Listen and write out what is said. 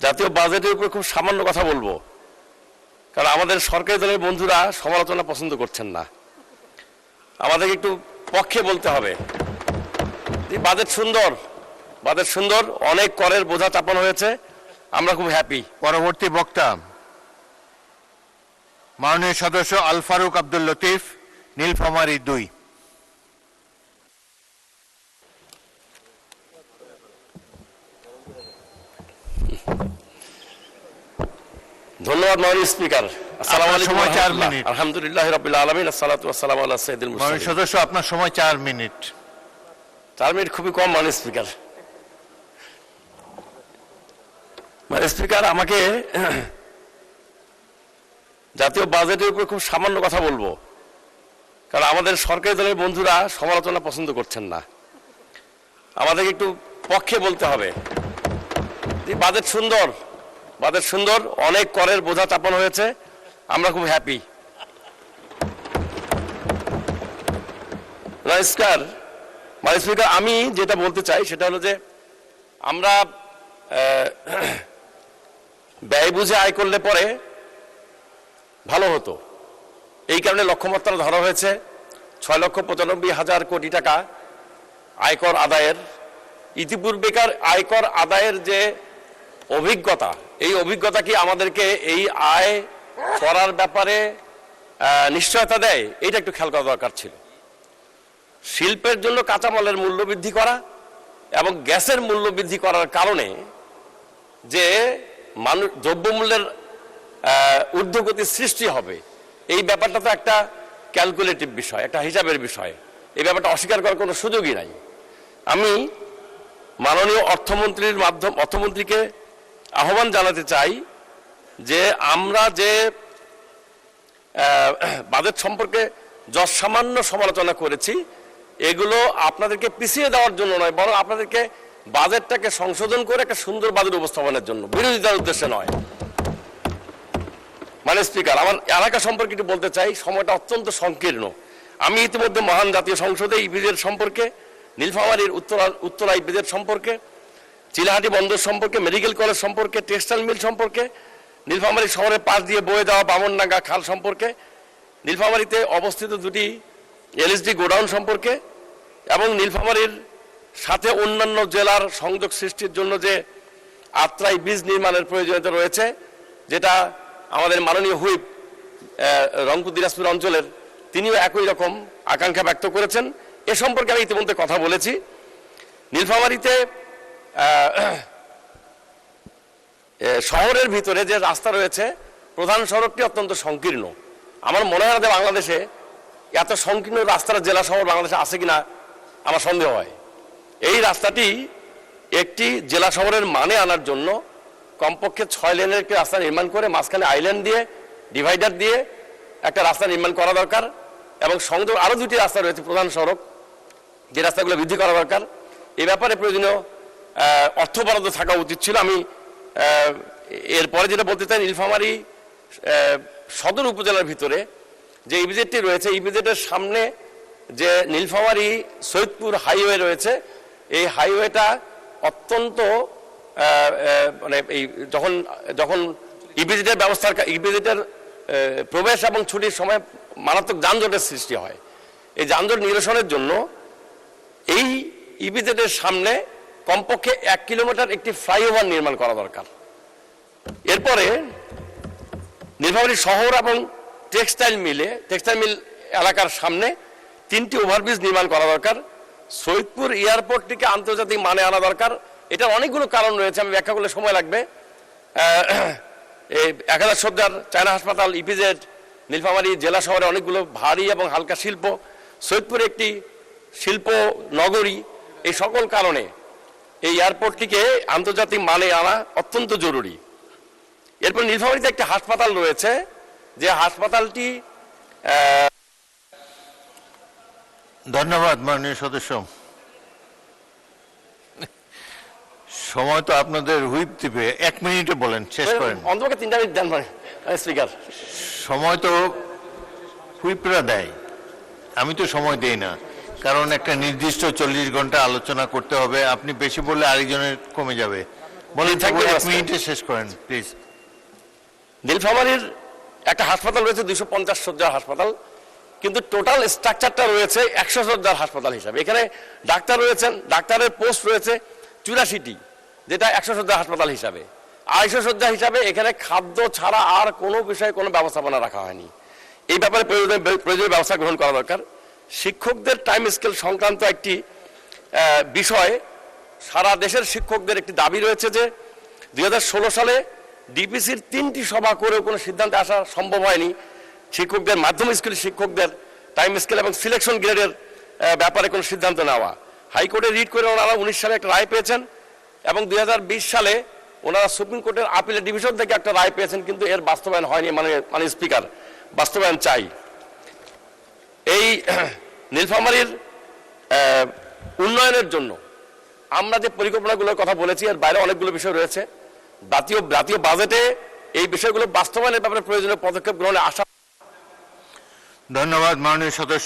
জাতীয় বাজেটের উপর খুব সামান্য কথা বলবো, কারণ আমাদের সরকারি দলের বন্ধুরা সমালোচনা পছন্দ করছেন না। আমাদেরকে একটু পক্ষে বলতে হবে। বাজেট সুন্দর, বাজেট সুন্দর, অনেক করের বোঝা চাপানো হয়েছে, আমরা খুব হ্যাপি। পরবর্তী বক্তা মাননীয় সদস্য আল ফারুক আব্দুল লতিফ, নীলফামারী 2। ধন্যবাদ মাননীয় স্পিকার। আসসালামু আলাইকুম। সময় 4 মিনিট। আলহামদুলিল্লাহ রাব্বিল আলামিন, আসসালাতু ওয়াসসালামু আলা সাইয়্যিদিল মাননীয় মুরসালিন। সদস্য আপনার সময় 4 মিনিট। 4 মিনিট খুবই কম মাননীয় স্পিকার। মাননীয় স্পিকার, আমাকে জাতীয় বাজেটের উপর খুব সামান্য কথা বলবো, কারণ আমাদের সরকারি দলের বন্ধুরা সমালোচনা পছন্দ করছেন না। আমাদেরকে একটু পক্ষে বলতে হবে। বাজেট সুন্দর, বাজেট সুন্দর, অনেক করের বোঝা চাপানো হয়েছে, আমরা খুব হ্যাপি। স্পিকার, আমি যেটা বলতে চাই সেটা হলো যে আমরা ব্যয় বুঝে আয় করলে পরে ভালো হতো। এই কারণে লক্ষ্যমাত্রা ধরা হয়েছে 6,95,000 কোটি টাকা আয়কর আদায়ের। ইতিপূর্বেকার আয়কর আদায়ের যে অভিজ্ঞতা, এই অভিজ্ঞতা কি আমাদেরকে এই আয় করার ব্যাপারে নিশ্চয়তা দেয়? এটা একটু খেয়াল করা দরকার ছিল। শিল্পের জন্য কাঁচামালের মূল্য বৃদ্ধি করা এবং গ্যাসের মূল্য বৃদ্ধি করার কারণে যে দ্রব্যমূল্যের ঊর্ধ্বগতির সৃষ্টি হবে, এই ব্যাপারটা তো একটা ক্যালকুলেটিভ বিষয়, একটা হিসাবের বিষয়। এই ব্যাপারটা অস্বীকার করার কোনো সুযোগই নাই। আমি মাননীয় অর্থমন্ত্রীকে আহ্বান জানাতে চাই যে আমরা যে বাজেট সম্পর্কে যৎসামান্য সমালোচনা করেছি, এগুলো আপনাদেরকে পিছিয়ে দেওয়ার জন্য নয়, বরং আপনাদেরকে বাজেটটাকে সংশোধন করে একটা সুন্দর বাজেট উপস্থাপনের জন্য, বিরোধিতার উদ্দেশ্যে নয়। মানে স্পিকার, আমার এলাকা সম্পর্কে একটু বলতে চাই, সময়টা অত্যন্ত সংকীর্ণ। আমি ইতিমধ্যে মহান জাতীয় সংসদে ইপিজেড সম্পর্কে, নীলফামারীর উত্তরা ইপিজেড সম্পর্কে, চিলাহাটি বন্দর সম্পর্কে, মেডিকেল কলেজ সম্পর্কে, টেক্সটাইল মিল সম্পর্কে, নীলফামারী শহরের পাশ দিয়ে বয়ে যাওয়া বামনডাঙ্গা খাল সম্পর্কে, নীলফামারীতে অবস্থিত 2টি এলএসডি গোডাউন সম্পর্কে এবং নীলফামারীর সাথে অন্যান্য জেলার সংযোগ সৃষ্টির জন্য যে আত্রাই ব্রিজ নির্মাণের প্রয়োজনীয়তা রয়েছে, যেটা আমাদের মাননীয় হুইপ রংপুর দিনাজপুর অঞ্চলের, তিনিও একই রকম আকাঙ্ক্ষা ব্যক্ত করেছেন। এ সম্পর্কে আমি ইতিমধ্যে কথা বলেছি। নীলফামারীতে শহরের ভিতরে যে রাস্তা রয়েছে, প্রধান সড়কটি অত্যন্ত সংকীর্ণ। আমার মনে হয় না যে বাংলাদেশে এত সংকীর্ণ রাস্তার জেলা শহর বাংলাদেশে আছে কিনা আমার সন্দেহ হয়। এই রাস্তাটি একটি জেলা শহরের মানে আনার জন্য কমপক্ষে 6 লেনের একটি রাস্তা নির্মাণ করে মাঝখানে আইল্যান্ড দিয়ে, ডিভাইডার দিয়ে একটা রাস্তা নির্মাণ করা দরকার এবং সংযোগ আরও 2টি রাস্তা রয়েছে প্রধান সড়ক, যে রাস্তাগুলো বৃদ্ধি করা দরকার। এই ব্যাপারে প্রয়োজনীয় অর্থ বরাদ্দ থাকা উচিত ছিল। আমি এরপরে যেটা বলতে চাই, নীলফামারী সদর উপজেলার ভিতরে যে ইপিজেডটি রয়েছে, ইপিজেডের সামনে যে নীলফামারী সৈয়দপুর হাইওয়ে রয়েছে, এই হাইওয়েটা অত্যন্ত মানে এই যখন ইপিজেডের ইপিজেডের প্রবেশ এবং ছুটির সময় মারাত্মক যানজটের সৃষ্টি হয়। এই যানজট নিরসনের জন্য এই ইপিজেডের সামনে কমপক্ষে 1 কিলোমিটার একটি ফ্লাইওভার নির্মাণ করা দরকার। এরপরে নীলফামারী শহর এবং টেক্সটাইল মিল এলাকার সামনে 3টি ওভারব্রিজ নির্মাণ করা দরকার। সৈয়দপুর এয়ারপোর্টটিকে আন্তর্জাতিক মানে আনা দরকার। এটার অনেকগুলো কারণ রয়েছে, আমি ব্যাখ্যা করলে সময় লাগবে। এই 1000 শয্যার চায়না হাসপাতাল, ইপিজেড, নীলফামারী জেলা শহরে অনেকগুলো ভারী এবং হালকা শিল্প, সৈয়দপুর একটি শিল্প নগরী। এই সকল কারণে এই এয়ারপোর্টটিকে আন্তর্জাতিক মানে আনা অত্যন্ত জরুরি। এরপর নীলফামারীতে একটি হাসপাতাল রয়েছে, যে হাসপাতালটি ধন্যবাদ মাননীয় সদস্য। সময় তো আপনাদের হুইপ দিবে, 1 মিনিটে বলেন, শেষ করেন। অন্তত 3 মিনিট দেন স্পিকার। সময় তো হুইপরা দেয়, আমি তো সময় দেই না, কারণ একটা নির্দিষ্ট 40 ঘন্টা আলোচনা করতে হবে। আপনি বেশি বললে আরেকজনের কমে যাবে। বলেন, Thank you, এক Master. মিনিটে শেষ করেন প্লিজ। নীলফামারীর একটা হাসপাতাল রয়েছে 250 শয্যার হাসপাতাল, কিন্তু টোটাল স্ট্রাকচারটা রয়েছে 100 শয্যার হাসপাতাল হিসাবে। এখানে ডাক্তার রয়েছেন, ডাক্তারের পোস্ট রয়েছে 84টি, যেটা 100 শয্যার হাসপাতাল হিসাবে। 250 শয্যা হিসাবে এখানে খাদ্য ছাড়া আর কোনো বিষয়ে কোনো ব্যবস্থাপনা রাখা হয়নি। এই ব্যাপারে প্রয়োজনীয় ব্যবস্থা গ্রহণ করা দরকার। শিক্ষকদের টাইম স্কেল সংক্রান্ত একটি বিষয়, সারা দেশের শিক্ষকদের একটি দাবি রয়েছে যে 2016 সালে ডিপিসির 3টি সভা করেও কোনো সিদ্ধান্তে আসা সম্ভব হয়নি শিক্ষকদের, মাধ্যমিক স্কুলের শিক্ষকদের টাইম স্কেল এবং সিলেকশন গ্রেডের ব্যাপারে কোনো সিদ্ধান্ত নেওয়া। হাইকোর্টে রিট করে ওনারা 19 সালে একটা রায় পেয়েছেন এবং 2020 সালে ওনারা সুপ্রিম কোর্টের আপিলের ডিভিশন থেকে একটা রায় পেয়েছেন, কিন্তু এর বাস্তবায়ন হয়নি। মানে স্পিকার, বাস্তবায়ন চাই। এই নীলফামারীর উন্নয়নের জন্য আমরা যে পরিকল্পনাগুলোর কথা বলেছি, এর বাইরে অনেকগুলো বিষয় রয়েছে। জাতীয় বাজেটে এই বিষয়গুলো বাস্তবায়নের ব্যাপারে প্রয়োজনীয় পদক্ষেপ গ্রহণে আশা। ধন্যবাদ মাননীয় সদস্য।